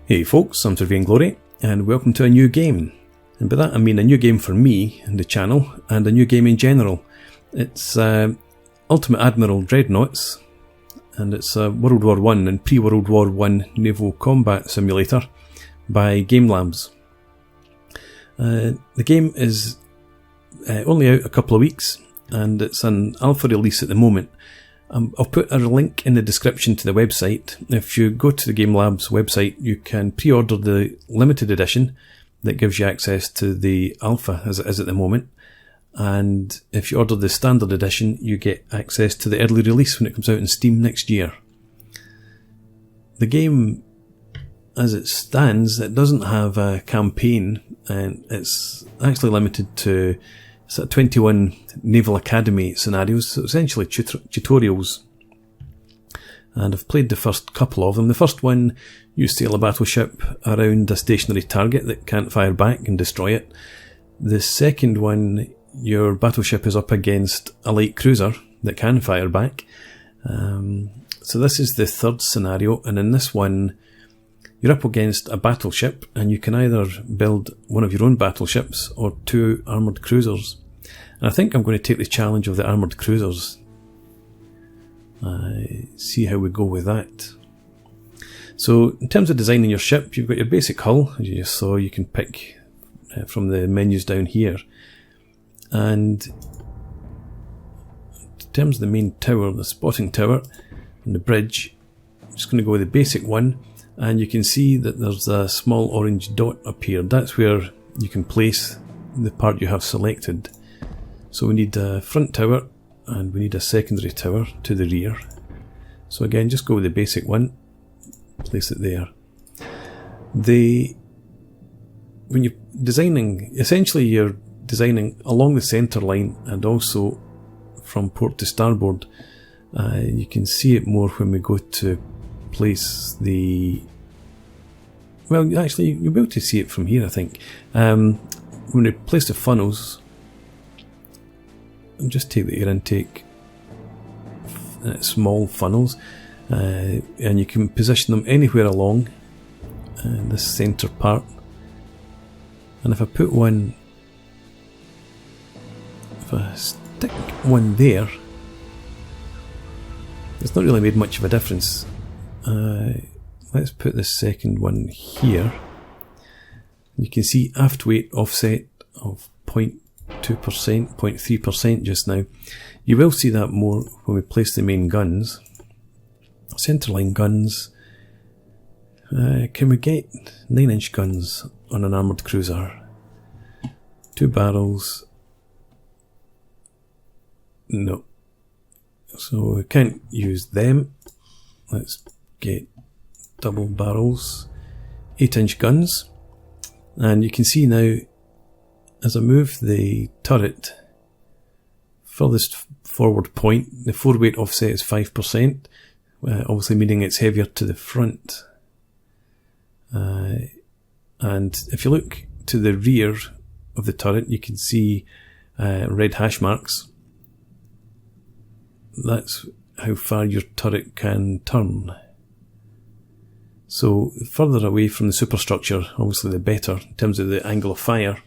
Hey folks, I'm Sir Vainglory, and welcome to a new game. And by that I mean a new game for me and the channel, and a new game in general. It's Ultimate Admiral Dreadnoughts, and it's a World War I and pre-World War I naval combat simulator by Game Labs. The game is only out a couple of weeks, and it's an alpha release at the moment. I'll put a link in the description to the website. If you go to the Game Labs website, you can pre-order the limited edition that gives you access to the alpha as it is at the moment. And if you order the standard edition, you get access to the early release when it comes out in Steam next year. The game, as it stands, it doesn't have a campaign, and it's actually limited to 21 Naval Academy scenarios, so essentially tutorials. And I've played the first couple of them. The first one, you sail a battleship around a stationary target that can't fire back and destroy it. The second one, your battleship is up against a light cruiser that can fire back. So this is the third scenario, and in this one, you're up against a battleship, and you can either build one of your own battleships or two armoured cruisers. And I think I'm going to take the challenge of the armoured cruisers. See how we go with that. So, in terms of designing your ship, you've got your basic hull, as you just saw. You can pick from the menus down here. And in terms of the main tower, the spotting tower, and the bridge, I'm just going to go with the basic one. And you can see that there's a small orange dot up here. That's where you can place the part you have selected. So we need a front tower and we need a secondary tower to the rear. So again, just go with the basic one, place it there. When you're designing, essentially you're designing along the centre line and also from port to starboard. You can see it more when we go to place the... Well, actually, you'll be able to see it from here, I think. When we place the funnels, and just take the air intake, small funnels, and you can position them anywhere along this centre part. And if I put one, if I stick one there, it's not really made much of a difference. Let's put the second one here. You can see aft weight offset of 0.2%, 0.3% just now. You will see that more when we place the main guns. Centerline guns. Can we get 9-inch guns on an armoured cruiser? 2 barrels. No. So we can't use them. Let's get double barrels, 8-inch guns, and you can see now as I move the turret furthest forward point, the forward offset is 5%, obviously meaning it's heavier to the front. And if you look to the rear of the turret, you can see red hash marks. That's how far your turret can turn. So further away from the superstructure, obviously the better in terms of the angle of fire.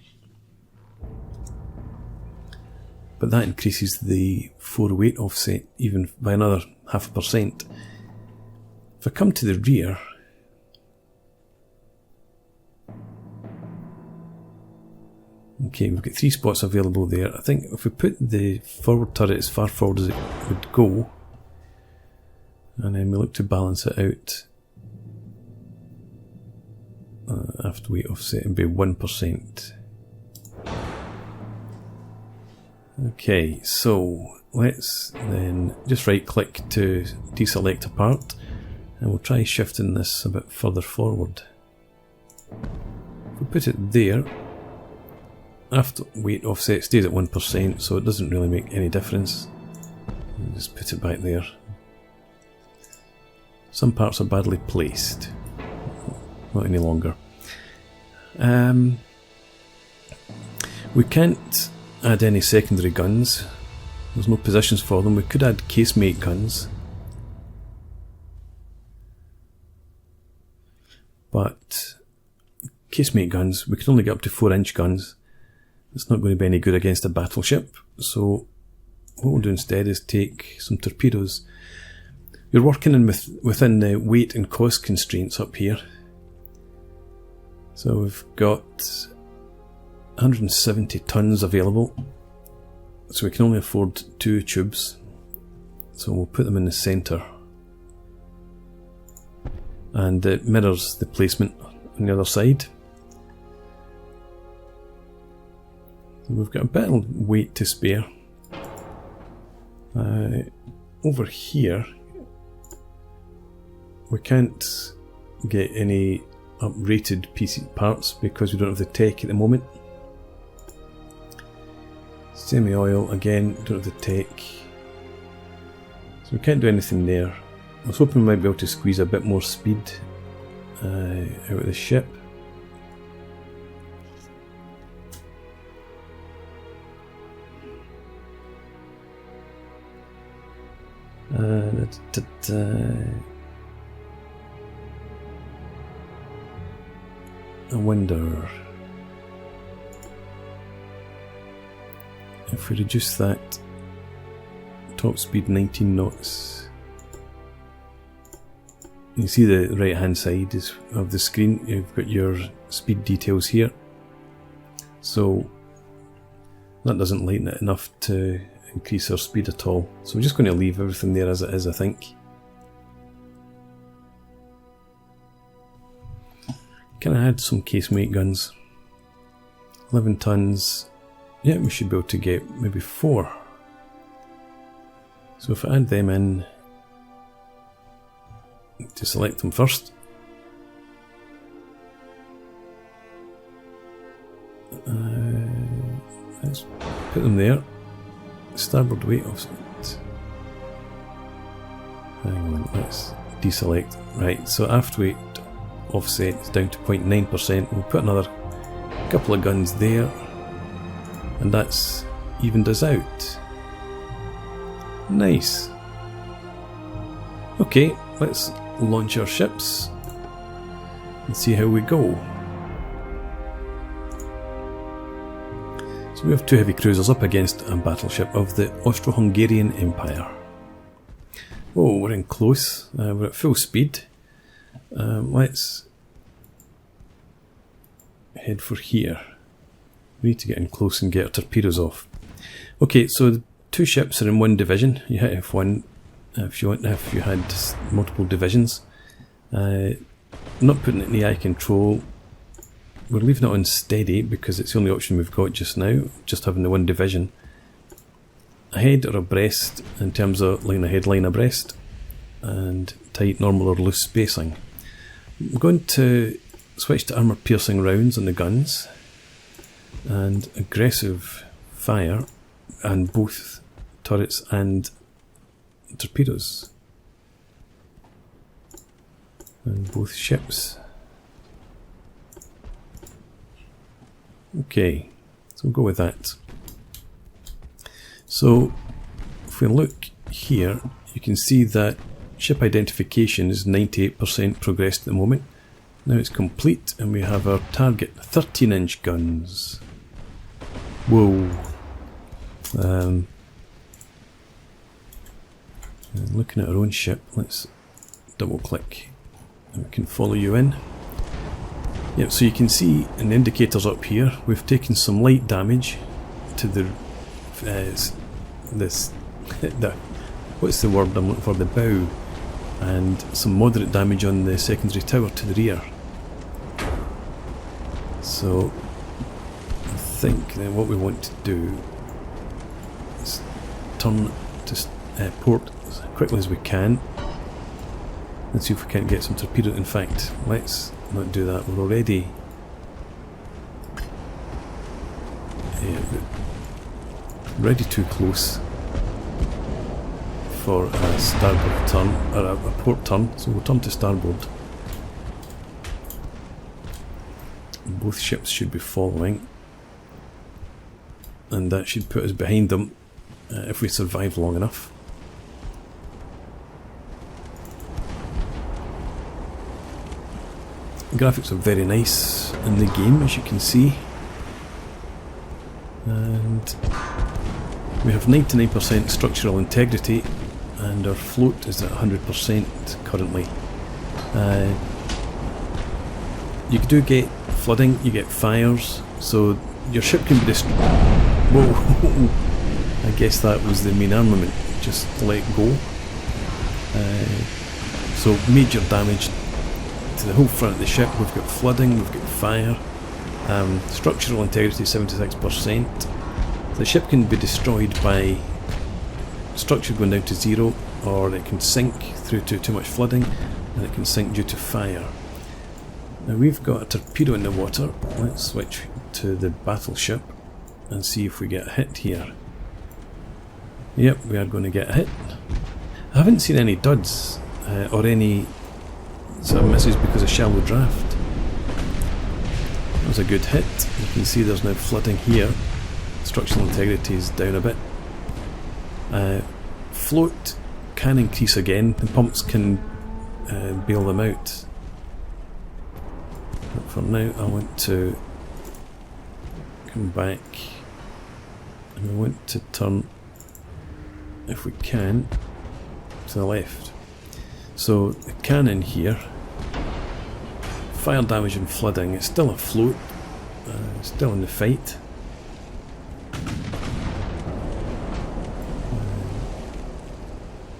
But that increases the forward offset even by another 0.5%. If I come to the rear, okay, we've got 3 spots available there. I think if we put the forward turret as far forward as it would go, and then we look to balance it out, aft weight offset would be 1%. Okay, so let's then just right click to deselect a part, and we'll try shifting this a bit further forward. If we put it there, aft weight offset stays at 1%, so it doesn't really make any difference. I'll just put it back there. Some parts are badly placed. Not any longer. We can't add any secondary guns. There's no positions for them. We could add casemate guns. but casemate guns, we can only get up to 4-inch guns. It's not going to be any good against a battleship, so what we'll do instead is take some torpedoes. You're working in within the weight and cost constraints up here. So we've got 170 tons available, so we can only afford 2 tubes. So we'll put them in the centre, and it mirrors the placement on the other side. So we've got a bit of weight to spare. Over here we can't get any uprated PC parts because we don't have the tech at the moment. Semi-oil, again, don't have the tech. So we can't do anything there. I was hoping we might be able to squeeze a bit more speed out of the ship. I wonder if we reduce that top speed 19 knots. You see the right hand side of the screen, you've got your speed details here. So that doesn't lighten it enough to increase our speed at all. So we're just going to leave everything there as it is, I think. Can I add some casemate guns? 11 tons. Yeah, we should be able to get maybe 4. So if I add them in, to select them first. Let's put them there. Starboard weight offset. Hang on, let's deselect. Right, so aft weight offset is down to 0.9%. We'll put another couple of guns there, and that's evened us out. Nice. Okay, let's launch our ships and see how we go. So we have 2 heavy cruisers up against a battleship of the Austro-Hungarian Empire. Oh, we're in close. We're at full speed. Let's head for here. We need to get in close and get our torpedoes off. Okay, so the 2 ships are in 1 division. You hit F1 if you had multiple divisions. Not putting it in AI control. We're leaving it on steady because it's the only option we've got just now, just having the 1 division. Ahead or abreast in terms of line ahead, line abreast, and tight, normal or loose spacing. I'm going to switch to armour piercing rounds on the guns and aggressive fire on both turrets and torpedoes and both ships. Okay, so we'll go with that. So if we look here, you can see that ship identification is 98% progressed at the moment. Now it's complete and we have our target 13-inch guns. Whoa. Looking at our own ship, let's double click and we can follow you in. Yep, so you can see in the indicators up here, we've taken some light damage to the what's the word I'm looking for, the bow, and some moderate damage on the secondary tower to the rear. So I think then what we want to do is turn to port as quickly as we can and see if we can't get some torpedo. In fact, let's not do that. We're already too close for a starboard turn, or a port turn, so we'll turn to starboard. Both ships should be following, and that should put us behind them if we survive long enough. The graphics are very nice in the game, as you can see. And we have 99% structural integrity, and our float is at 100% currently. You do get flooding, you get fires, so your ship can be destroyed. Whoa! I guess that was the main armament, just let go. So major damage to the whole front of the ship. We've got flooding, we've got fire. Structural integrity 76%. The ship can be destroyed by structure going down to 0, or it can sink through to too much flooding, and it can sink due to fire. Now we've got a torpedo in the water. Let's switch to the battleship and see if we get a hit here. Yep, we are going to get a hit. I haven't seen any duds or any sort of misses because of shallow draft. That was a good hit. You can see there's now flooding here. Structural integrity is down a bit. Float can increase again. The pumps can bail them out. But for now I want to come back, and I want to turn, if we can, to the left. So the cannon here, fire damage and flooding, it's still afloat, still in the fight.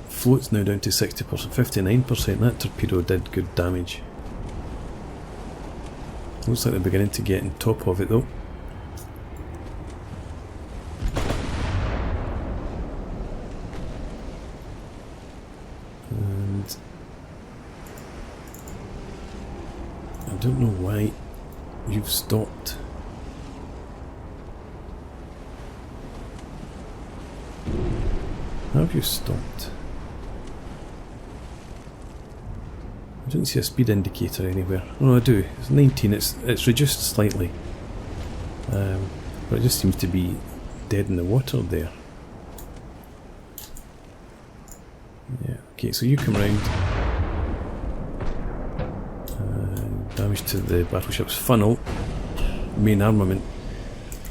Float's now down to 60%, 59%. That torpedo did good damage. Looks like they're beginning to get on top of it though. And I don't know why you've stopped. How have you stopped? I don't see a speed indicator anywhere. Oh, I do. It's 19. It's reduced slightly, but it just seems to be dead in the water there. Yeah. Okay. So you come round. Damage to the battleship's funnel. Main armament.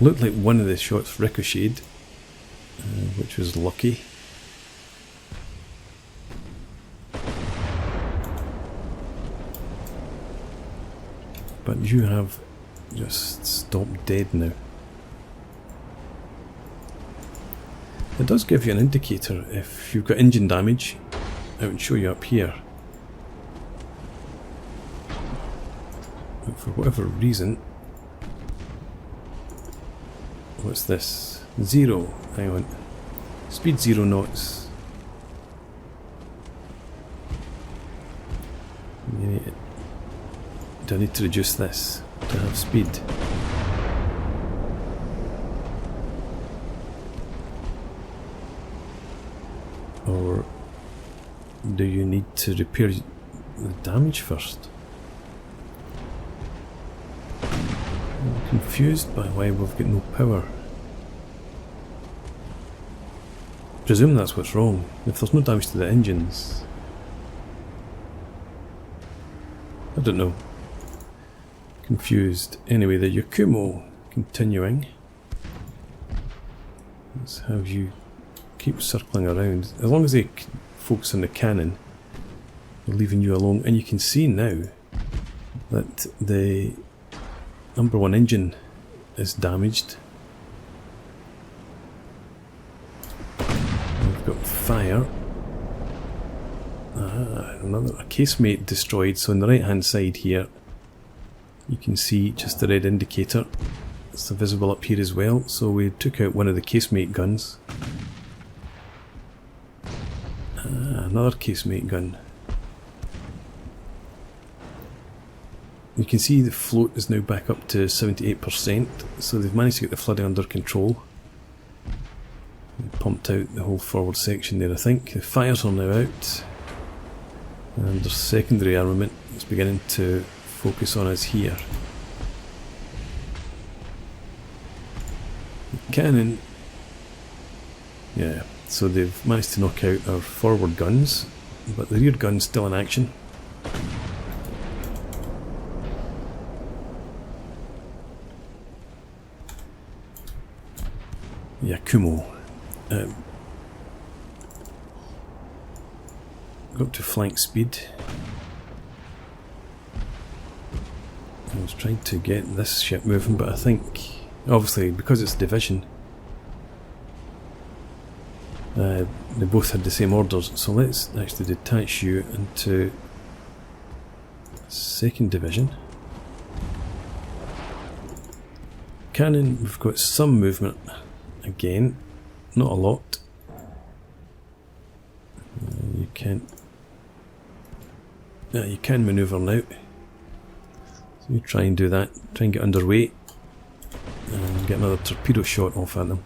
Looked like one of the shots ricocheted, which was lucky. But you have just stopped dead now. It does give you an indicator if you've got engine damage. It would show you up here. But for whatever reason, what's this? 0. Hang on. Speed 0 knots. Yeah. Do I need to reduce this to have speed? Or do you need to repair the damage first? I'm confused by why we've got no power. Presume that's what's wrong. If there's no damage to the engines, I don't know. Confused. Anyway, the Yakumo continuing. Let's have you keep circling around. As long as they focus on the cannon, they're leaving you alone. And you can see now that the #1 engine is damaged. We've got fire. A casemate destroyed. So on the right hand side here, you can see just the red indicator. It's visible up here as well. So we took out one of the casemate guns. Another casemate gun. You can see the float is now back up to 78%. So they've managed to get the flooding under control. They pumped out the whole forward section there, I think. The fires are now out. And there's secondary armament that's beginning to focus on us here. The cannon, yeah, so they've managed to knock out our forward guns, but the rear gun's still in action. Yakumo. Go up to flank speed. I was trying to get this ship moving, but I think, obviously, because it's division, they both had the same orders. So let's actually detach you into 2nd Division. Cannon, we've got some movement again, not a lot. You can't. You can manoeuvre now. So you try and do that. Try and get underway and get another torpedo shot off at them.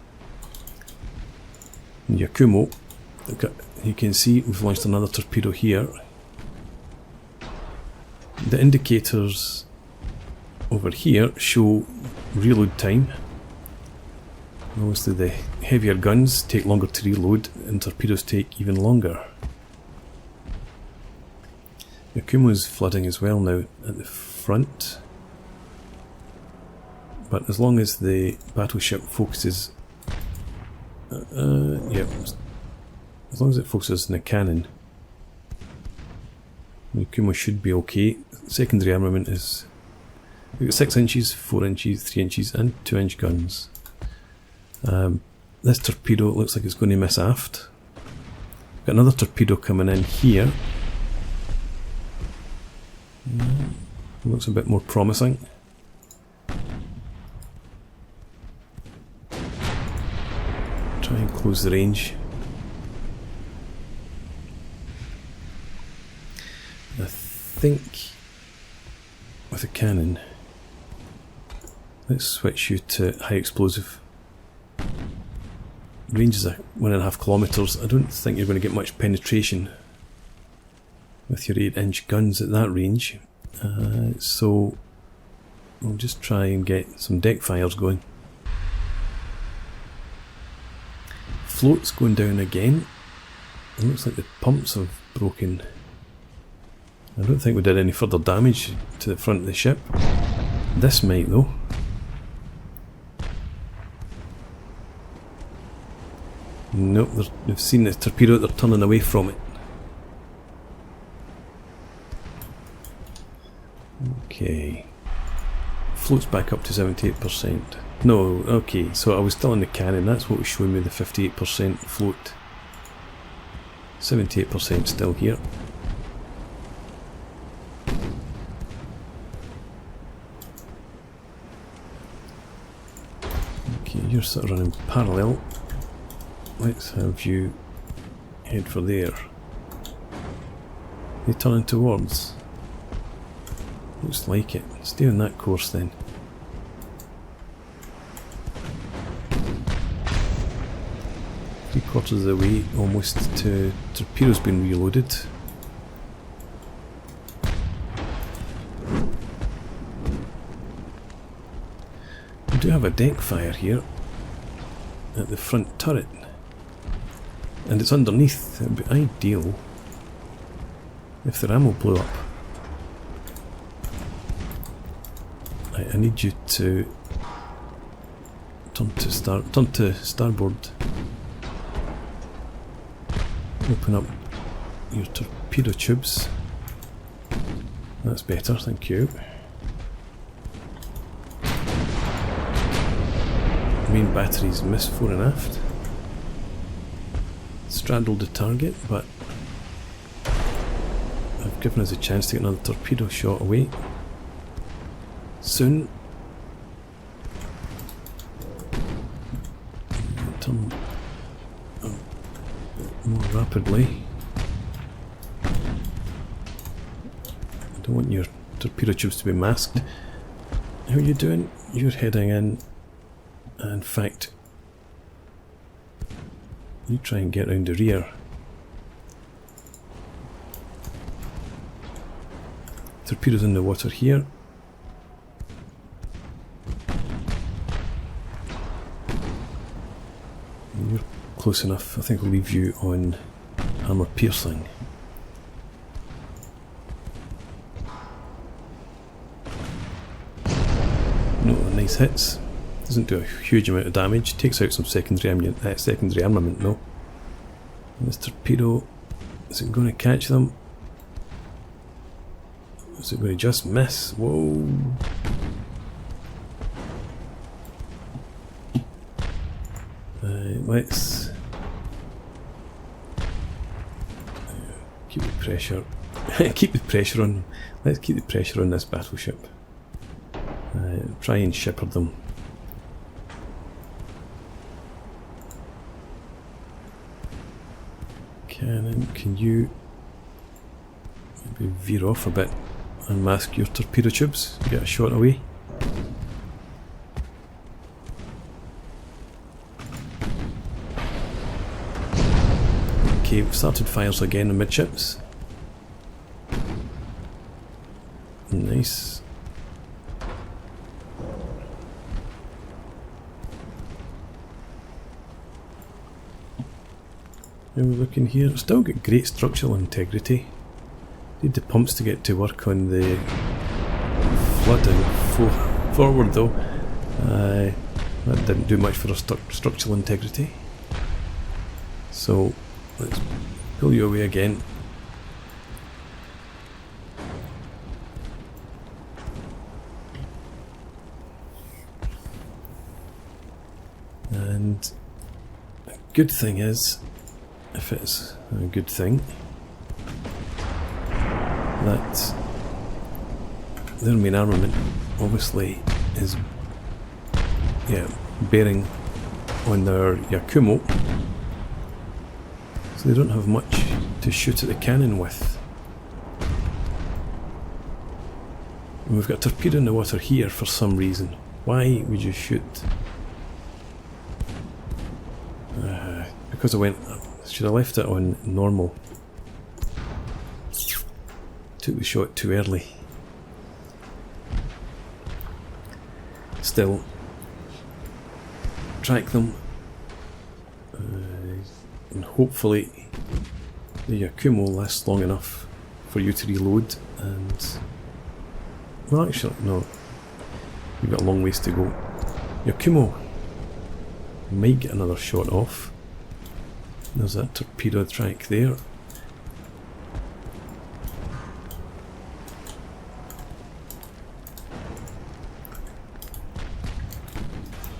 And Yakumo, you can see we've launched another torpedo here. The indicators over here show reload time. Obviously the heavier guns take longer to reload and torpedoes take even longer. Yakumo's flooding as well now at the front. But as long as the battleship focuses... yeah, as long as it focuses on the cannon, Yakumo should be okay. Secondary armament is... we've got 6 inches, 4 inches, 3 inches and 2 inch guns. This torpedo looks like it's going to miss aft. Got another torpedo coming in here. Looks a bit more promising. Try and close the range. I think with a cannon, let's switch you to high explosive. Range is 1.5 kilometers. I don't think you're going to get much penetration with your 8 inch guns at that range. So we'll just try and get some deck fires going. Float's going down again. It looks like the pumps have broken. I don't think we did any further damage to the front of the ship. This might though. Nope, they've seen the torpedo, they're turning away from it. Okay. Floats back up to 78%. No, okay, so I was still in the cannon, that's what was showing me the 58% float. 78% still here. Okay, you're sort of running parallel. Let's have you head for there. You're turning towards. Looks like it. Stay on that course then. Three-quarters of the way almost to torpedoes being reloaded. We do have a deck fire here at the front turret. And it's underneath. It would be ideal if the ammo blew up. I need you to turn to starboard. Open up your torpedo tubes. That's better, thank you. Main batteries miss fore and aft. Straddled the target, but I've given us a chance to get another torpedo shot away. Soon. Turn more rapidly. I don't want your torpedo tubes to be masked. How are you doing? You're heading in. In fact, you try and get round the rear. Torpedoes in the water here. You're close enough. I think I'll leave you on armour piercing. No, nice hits. Doesn't do a huge amount of damage. Takes out some secondary armament though. And this torpedo, is it going to catch them? Is it going to just miss? Whoa! Let's keep the pressure. Keep the pressure on. Let's keep the pressure on this battleship. Try and shepherd them. Cannon, can you maybe veer off a bit and mask your torpedo tubes? Get a shot away. Okay, we've started fires again on midships. Nice. How are we looking here? Still got great structural integrity. Need the pumps to get to work on the flooding forward though. That didn't do much for our structural integrity. So let's pull you away again. And a good thing is, if it's a good thing, that their main armament obviously is bearing on their Yakumo, so they don't have much to shoot at the cannon with. And we've got a torpedo in the water here for some reason. Why would you shoot? Because should have left it on normal. Took the shot too early. Still, track them, and hopefully the Yakumo lasts long enough for you to reload. And well, actually, no, you've got a long ways to go. Yakumo might get another shot off. There's that torpedo track there.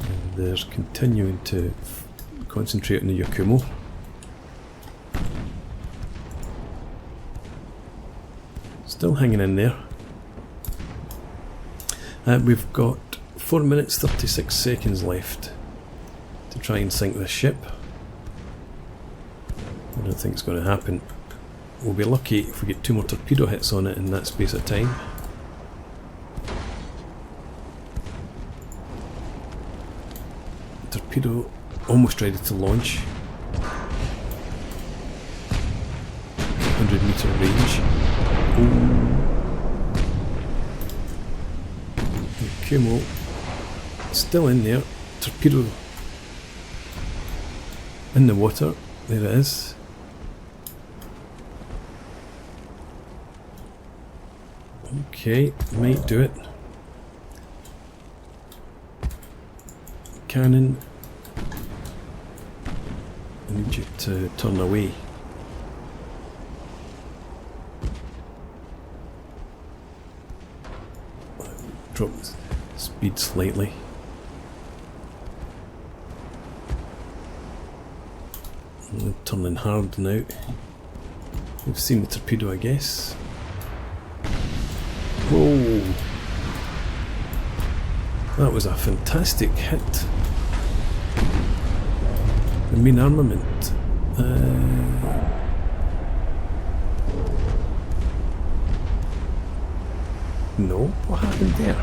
And they're continuing to concentrate on the Yakumo. Still hanging in there. We've got 4 minutes 36 seconds left to try and sink this ship. I don't think it's going to happen. We'll be lucky if we get 2 more torpedo hits on it in that space of time. Torpedo almost ready to launch. 100-meter range. Kumo still in there. Torpedo in the water. There it is. Okay, might do it. Cannon, I need you to turn away. Drop the speed slightly. I'm turning hard now. We've seen the torpedo, I guess. Whoa! That was a fantastic hit. The main armament. No, what happened there?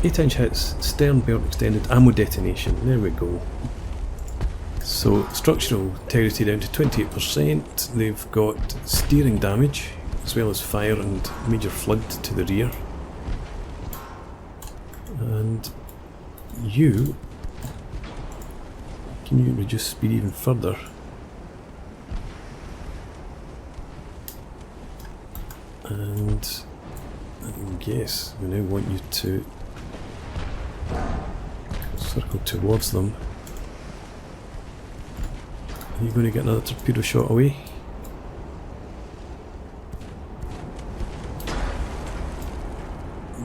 8-inch hits, stern belt extended, ammo detonation. There we go. So structural integrity down to 28%. They've got steering damage, as well as fire and major flood to the rear. And you, can you reduce speed even further? And I guess we now want you to Circle towards them. Are you going to get another torpedo shot away?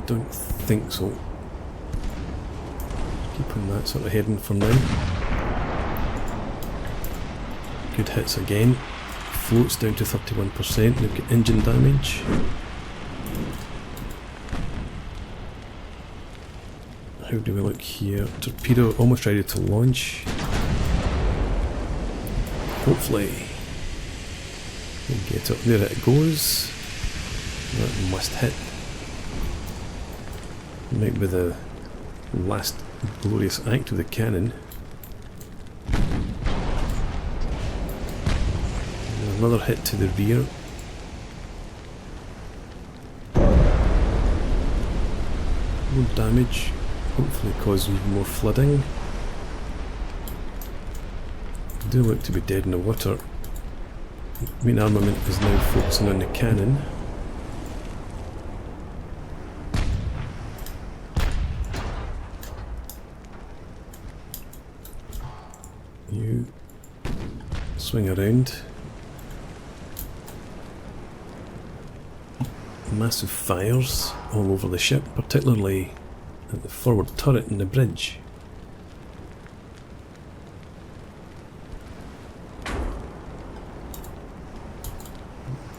Don't think so. Keep on that sort of heading for now. Good hits again. Floats down to 31%. They've got engine damage. How do we look here? Torpedo almost ready to launch. Hopefully we'll get up. There it goes. That must hit. Might be the last glorious act of the cannon. Another hit to the rear. More damage, hopefully cause even more flooding. They do look to be dead in the water. Main armament is now focusing on the cannon. You swing around. Massive fires all over the ship, particularly at the forward turret and the bridge.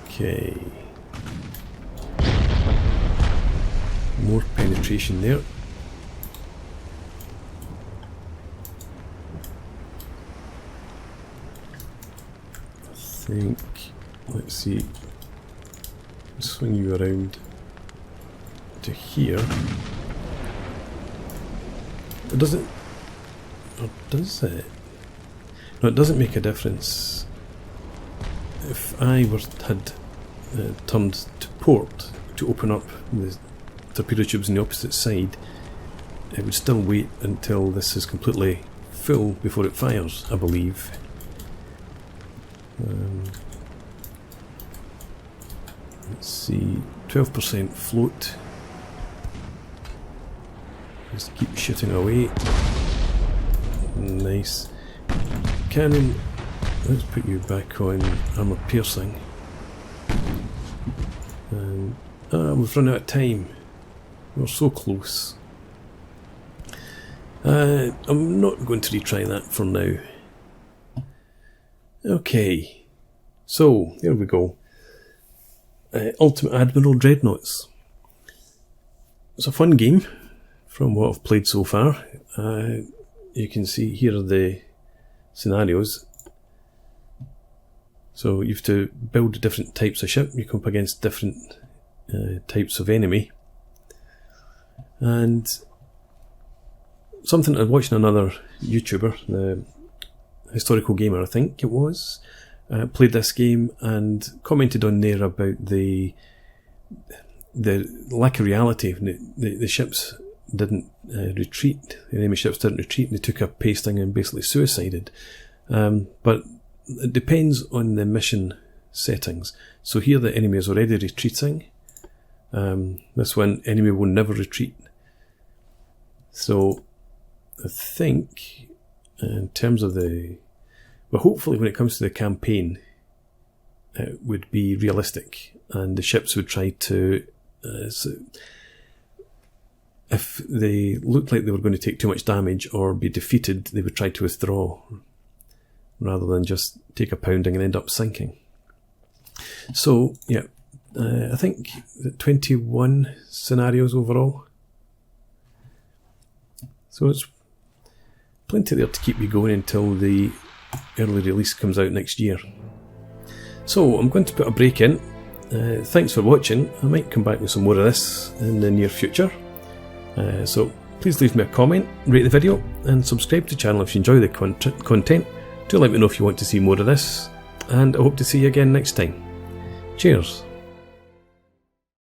Okay. More penetration there. I think, let's see. Swing you around to here. It doesn't, or does it? No, it doesn't make a difference. If I had turned to port to open up the torpedo tubes on the opposite side, it would still wait until this is completely full before it fires, I believe. Let's see, 12% float. Just keep shooting away. Nice. Cannon, let's put you back on armour piercing. And we've run out of time. We're so close. I'm not going to retry that for now. Okay, so there we go. Ultimate Admiral Dreadnoughts. It's a fun game from what I've played so far. You can see here are the scenarios. So you have to build different types of ship. You come up against different types of enemy. And something I was watching another YouTuber, the Historical Gamer I think it was, played this game and commented on there about the lack of reality. The ships didn't retreat, the enemy ships didn't retreat, they took up pasting and basically suicided. But it depends on the mission settings. So here the enemy is already retreating. This one, enemy will never retreat. So I think in terms of the, well, hopefully when it comes to the campaign, it would be realistic and the ships would try to, if they looked like they were going to take too much damage or be defeated, they would try to withdraw rather than just take a pounding and end up sinking. So yeah, I think 21 scenarios overall. So it's plenty there to keep you going until the early release comes out next year. So I'm going to put a break in. Thanks for watching. I might come back with some more of this in the near future. So please leave me a comment, rate the video and subscribe to the channel if you enjoy the content. Do let me know if you want to see more of this, and I hope to see you again next time. Cheers.